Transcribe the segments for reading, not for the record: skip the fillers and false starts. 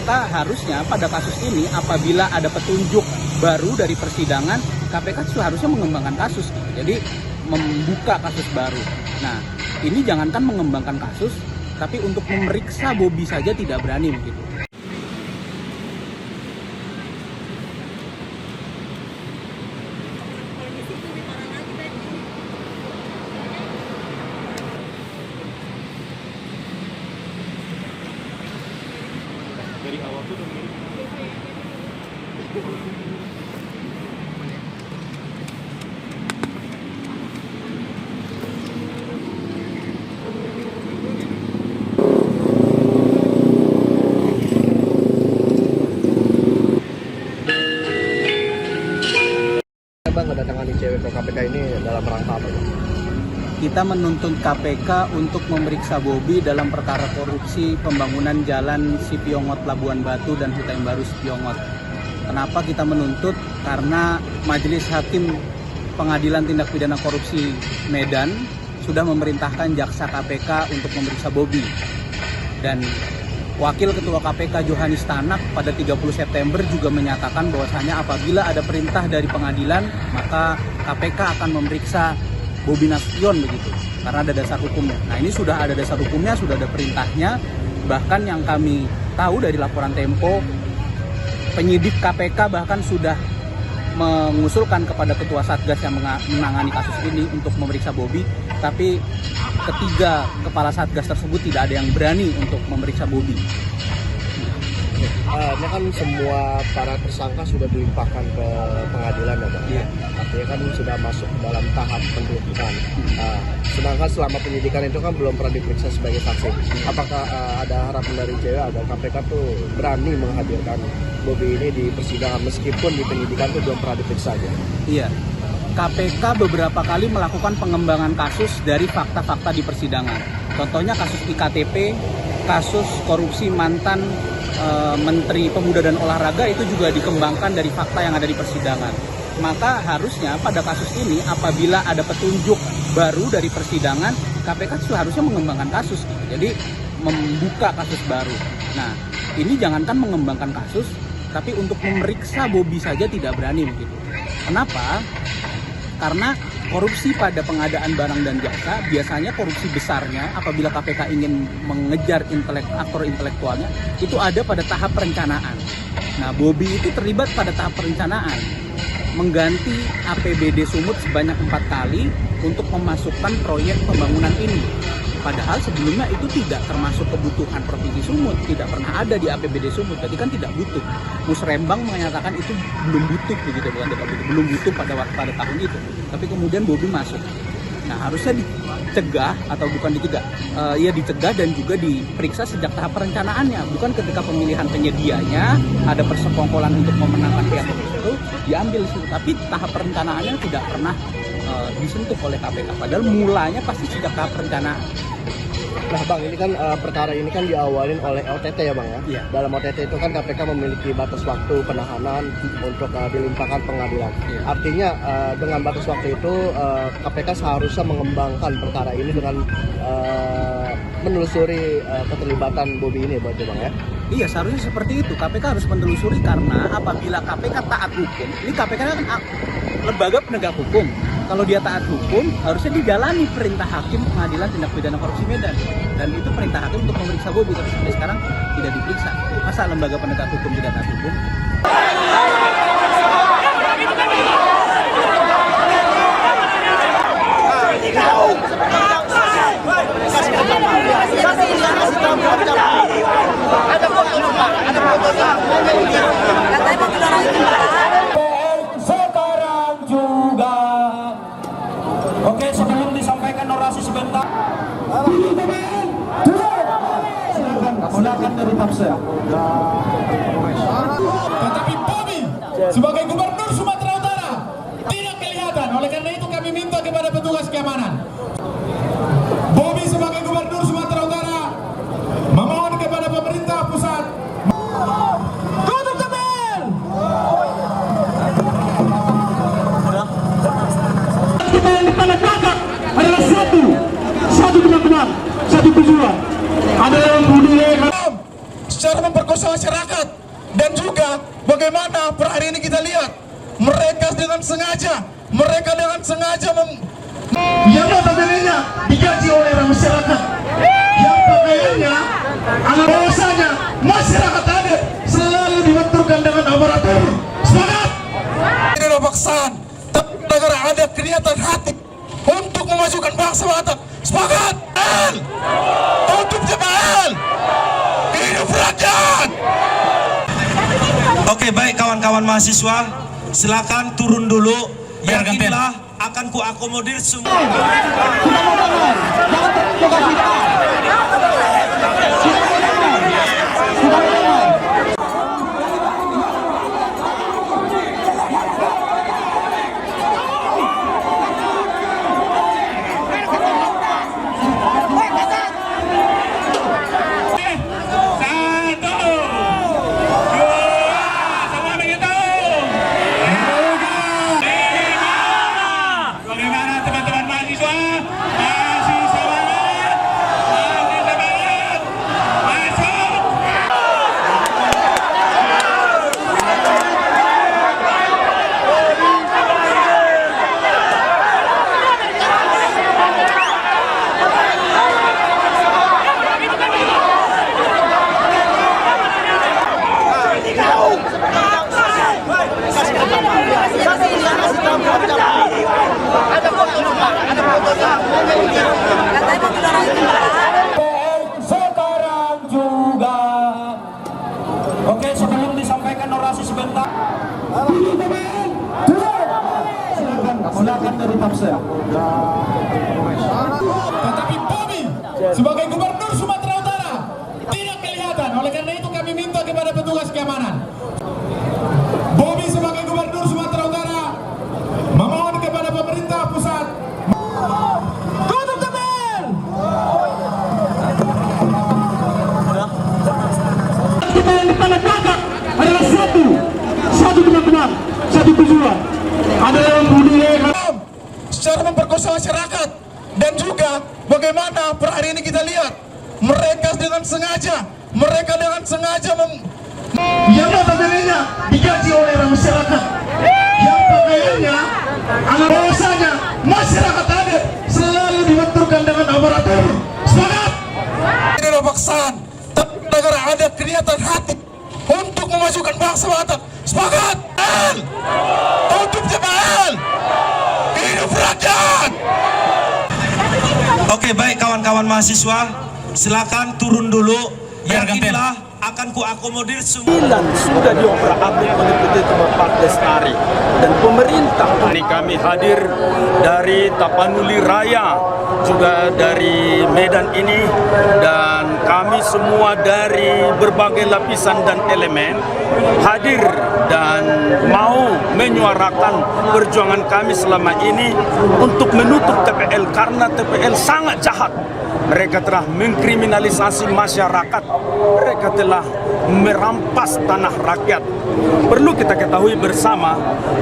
Maka harusnya pada kasus ini apabila ada petunjuk baru dari persidangan, KPK seharusnya mengembangkan kasus. Jadi membuka kasus baru. Nah, ini jangankan mengembangkan kasus, tapi untuk memeriksa Bobi saja tidak berani begitu. Dari awal tuh udah mirip. Bang, kedatangan ICW ke KPK ini dalam rangka apa? Kita menuntut KPK untuk memeriksa Bobi dalam perkara korupsi pembangunan jalan Sipiongot Labuan Batu dan Hutai Baru Sipiongot. Kenapa kita menuntut? Karena Majelis Hakim Pengadilan Tindak Pidana Korupsi Medan sudah memerintahkan jaksa KPK untuk memeriksa Bobi. Dan Wakil Ketua KPK Johanis Tanak pada 30 September juga menyatakan bahwasanya apabila ada perintah dari pengadilan, maka KPK akan memeriksa Bobi Nasution begitu, karena ada dasar hukumnya. Nah, ini sudah ada dasar hukumnya, sudah ada perintahnya. Bahkan yang kami tahu dari laporan Tempo, penyidik KPK bahkan sudah mengusulkan kepada Ketua Satgas yang menangani kasus ini untuk memeriksa Bobi, tapi ketiga kepala Satgas tersebut tidak ada yang berani untuk memeriksa Bobi. Ini kan semua para tersangka sudah dilimpahkan ke pengadilan ya Bang? Iya. Artinya kan sudah masuk dalam tahap penyidikan. Sedangkan selama penyidikan itu kan belum pernah diperiksa sebagai saksi. Apakah ada harapan dari ICW agar KPK tuh berani menghadirkan Bobi ini di persidangan meskipun di penyidikan itu belum pernah diperiksa aja? Iya. KPK beberapa kali melakukan pengembangan kasus dari fakta-fakta di persidangan. Contohnya kasus IKTP, kasus korupsi mantan Menteri Pemuda dan Olahraga itu juga dikembangkan dari fakta yang ada di persidangan. Maka harusnya pada kasus ini apabila ada petunjuk baru dari persidangan, KPK seharusnya mengembangkan kasus. Jadi membuka kasus baru. Nah, ini jangankan mengembangkan kasus, tapi untuk memeriksa Bobi saja tidak berani begitu. Kenapa? Karena korupsi pada pengadaan barang dan jasa, biasanya korupsi besarnya apabila KPK ingin mengejar aktor intelektualnya, itu ada pada tahap perencanaan. Nah, Bobi itu terlibat pada tahap perencanaan, mengganti APBD Sumut sebanyak 4 kali untuk memasukkan proyek pembangunan ini. Padahal sebelumnya itu tidak termasuk kebutuhan Provinsi Sumut, tidak pernah ada di APBD Sumut, jadi kan tidak butuh. Musrembang menyatakan itu belum butuh begitu, bukan tidak butuh, belum butuh pada tahun itu. Tapi kemudian Bobi masuk. Nah, harusnya dicegah atau bukan dicegah, ya dicegah dan juga diperiksa sejak tahap perencanaannya, bukan ketika pemilihan penyedianya ada persekongkolan untuk memenangkan pihak tertentu diambil situ, tapi tahap perencanaannya tidak pernah disentuh oleh KPK. Padahal mulanya pasti sejak tahap perencanaan. Nah Bang, ini kan perkara ini kan diawalin oleh OTT ya Bang ya? Iya. Dalam OTT itu kan KPK memiliki batas waktu penahanan untuk dilimpahkan pengadilan. Iya. Artinya dengan batas waktu itu KPK seharusnya mengembangkan perkara ini dengan menelusuri keterlibatan Bobi ini Bang ya? Iya, seharusnya seperti itu. KPK harus menelusuri karena apabila KPK taat hukum, ini KPK kan lembaga penegak hukum. Kalau dia taat hukum, harusnya dijalani perintah hakim Pengadilan Tindak Pidana Korupsi Medan. Dan itu perintah hakim untuk memeriksa Bobi, tapi sampai sekarang tidak diperiksa. Masa lembaga penegak hukum tidak taat hukum? Sekarang juga. Oke, sebelum disampaikan orasi sebentar. Silakan dari Tapsa. Tetapi Bobi sebagai Gubernur Sumatera Utara tidak kelihatan. Oleh karena itu kami minta kepada petugas keamanan. Bobi sebagai Gubernur Sumatera Utara memohon kepada pemerintah pusat. Tutup tabel. Kita yang ditandatangani adalah satu benar-benar satu tujuan. Ada yang budaya secara memperkuat memperkosa masyarakat. Dan juga bagaimana per hari ini kita lihat mereka dengan sengaja yang notabene-nya digaji oleh masyarakat, yang pakaiannya anak bahwasanya masyarakat adat selalu dibenturkan dengan aparatur. Semangat! Ini adalah paksaan, tapi negara ada kelihatan hati untuk memajukan bangsa Batak. Semangat! Tutup jebal! Hidup rakyat! Oke, baik kawan-kawan mahasiswa, silakan turun dulu. Yakinlah akan kuakomodir semua. Sekarang juga. Oke, sebelum disampaikan orasi sebentar. Silakan dari Tafsir. Tetapi Bobi sebagai Gubernur Sumatera Utara tidak kelihatan. Oleh karena itu kami minta kepada petugas keamanan. Bobi sebagai Gubernur Sumatera Utara memohon kepada pemerintah pusat. Tutup jebel! Kita yang ditandatangani adalah satu teman-teman, satu tujuan. Adalah membunuh secara memperkosa masyarakat. Dan juga bagaimana per hari ini kita lihat mereka dengan sengaja yang notabene-nya digaji oleh masyarakat, yang pakaiannya anak bahwasanya masyarakat adat selalu dibenturkan dengan aparatur. Semangat! Ini adalah paksaan, tapi negara ada kelihatan hati untuk memajukan bangsa Batak. Semangat! Tutup jebal! Hidup rakyat! Oke, baik kawan-kawan mahasiswa, silakan turun dulu. Yakinlah akan kuakomodir semua. Sudah dioperasi oleh PT Tempat Lestari dan pemerintah. Ini kami hadir dari Tapanuli Raya, juga dari Medan ini, dan kami semua dari berbagai lapisan dan elemen hadir dan mau menyuarakan perjuangan kami selama ini untuk menutup TPL karena TPL sangat jahat. Mereka telah mengkriminalisasi masyarakat, mereka telah merampas tanah rakyat. Perlu kita ketahui bersama,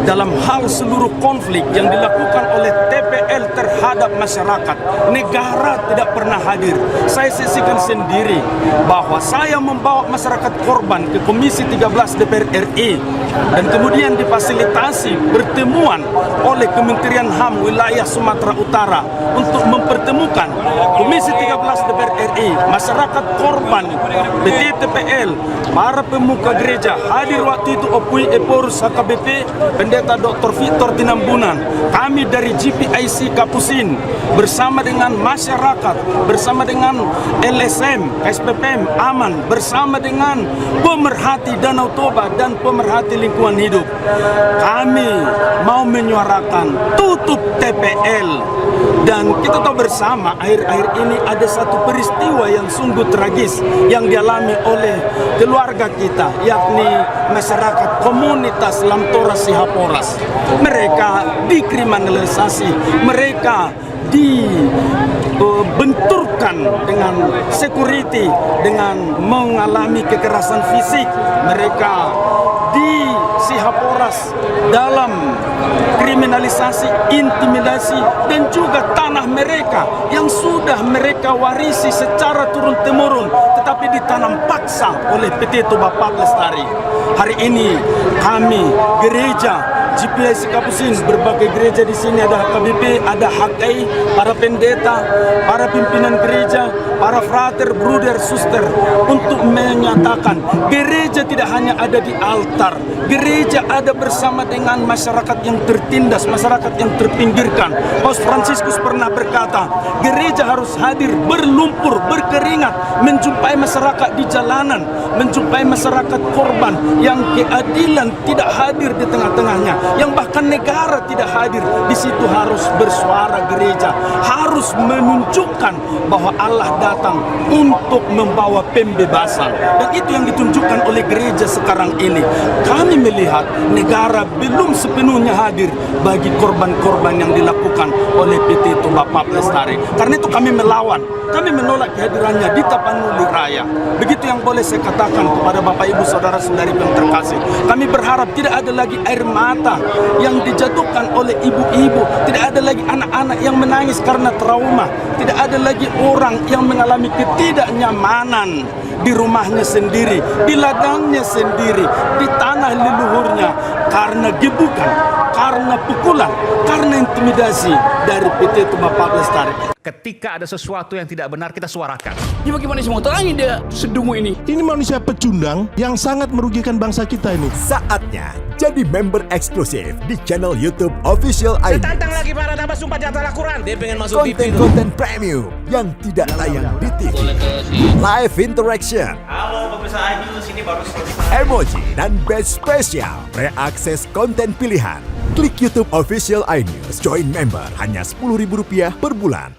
dalam hal seluruh konflik yang dilakukan oleh TPL terhadap masyarakat, negara tidak pernah hadir. Saya saksikan sendiri bahwa saya membawa masyarakat korban ke Komisi 13 DPR RI dan kemudian difasilitasi pertemuan oleh Kementerian HAM wilayah Sumatera Utara untuk mempertemukan Komisi 13 DPR RI, masyarakat korban PT TPL, para pemuka gereja hadir waktu itu. Opui Eporus HKBP, Pendeta Dr. Victor Tinambunan, kami dari GPIC Kapusin bersama dengan masyarakat, bersama dengan LSM, SPPM, Aman, bersama dengan pemerhati Danau Toba dan pemerhati lingkungan hidup. Kami mau menyuarakan tutup TPL. Dan kita tahu bersama akhir-akhir ini ada satu peristiwa yang sungguh tragis yang dialami oleh keluarga kita, yakni masyarakat komunitas Lamtora Sihaporas. Mereka dikriminalisasi, mereka dibenturkan dengan security, dengan mengalami kekerasan fisik. Mereka di Sihaporas dalam kriminalisasi, intimidasi, dan juga tanah mereka yang sudah mereka warisi secara turun-temurun, tetapi tetapi ditanam paksa oleh PT Toba Park Lestari. Hari ini kami gereja GPS Kapusin, berbagai gereja di sini, ada HKBP, ada HKI, para pendeta, para pimpinan gereja, para frater, bruder, suster, untuk menyatakan gereja tidak hanya ada di altar, gereja ada bersama dengan masyarakat yang tertindas, masyarakat yang terpinggirkan. Paus Fransiskus pernah berkata, gereja harus hadir, berlumpur, berkeringat, menjumpai masyarakat di jalanan, menjumpai masyarakat korban yang keadilan tidak hadir di tengah-tengahnya, yang bahkan negara tidak hadir. Di situ harus bersuara gereja, harus menunjukkan bahwa Allah datang untuk membawa pembebasan, dan itu yang ditunjukkan oleh gereja sekarang ini. Kami melihat negara belum sepenuhnya hadir bagi korban-korban yang dilakukan oleh PT Toba Park Lestari. Karena itu kami melawan, kami menolak kehadirannya di Tapanuli Raya. Begitu yang boleh saya katakan kepada Bapak Ibu Saudara-saudari yang terkasih. Kami berharap tidak ada lagi air mata yang dijatuhkan oleh ibu-ibu, tidak ada lagi anak-anak yang menangis karena trauma, tidak ada lagi orang yang mengalami ketidaknyamanan di rumahnya sendiri, di ladangnya sendiri, di tanah leluhurnya, karena gebukan, karena pukulan, karena intimidasi dari PT Toba Park Lestari. Ketika ada sesuatu yang tidak benar, kita suarakan. Ya bagaimana semua terangin dia sedungu ini? Ini manusia pecundang yang sangat merugikan bangsa kita ini. Saatnya jadi member eksklusif di channel YouTube Official iNews. Tantang lagi para nama sumpah di atas Al-Quran. Dia pengen masuk TV. Konten-konten premium yang tidak tayang di TV. Live interaction. Halo pemirsa iNews, ini baru selesai. Emoji dan badge spesial. Reakses konten pilihan. Klik YouTube Official iNews. Join member hanya Rp10.000 per bulan.